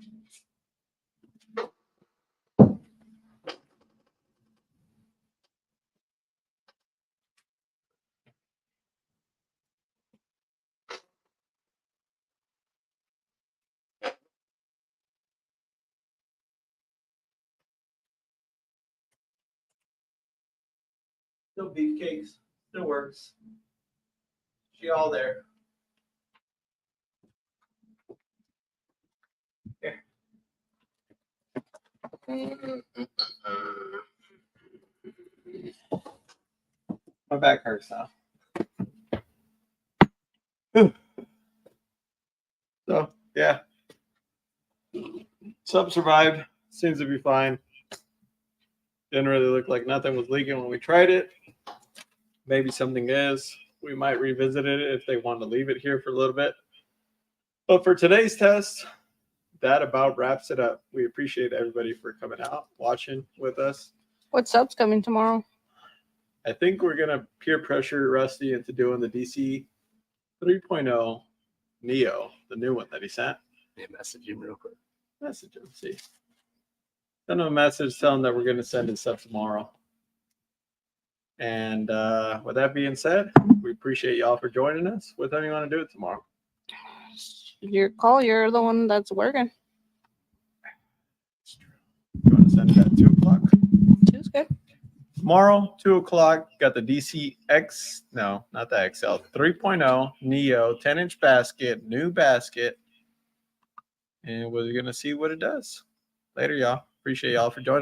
Still beefcakes. Still works. She all there. Here. My back hurts now. So yeah. Sub survived. Seems to be fine. Didn't really look like nothing was leaking when we tried it. Maybe something is. We might revisit it if they want to leave it here for a little bit. But for today's test, that about wraps it up. We appreciate everybody for coming out, watching with us. What sub's coming tomorrow? I think we're going to peer pressure Rusty into doing the DC 3.0 Neo, the new one that he sent. Yeah, message him real quick. Message him, see. Send him a message, tell him that we're going to send his stuff tomorrow. And with that being said, we appreciate y'all for joining us. What time you want to do it tomorrow? Your call. You're the one that's working. You want to send it at 2 o'clock? 2's good. Tomorrow, 2 o'clock, got the DCX, no, not the XL, 3.0 Neo 10-inch basket, new basket. And we're going to see what it does. Later, y'all. Appreciate y'all for joining us.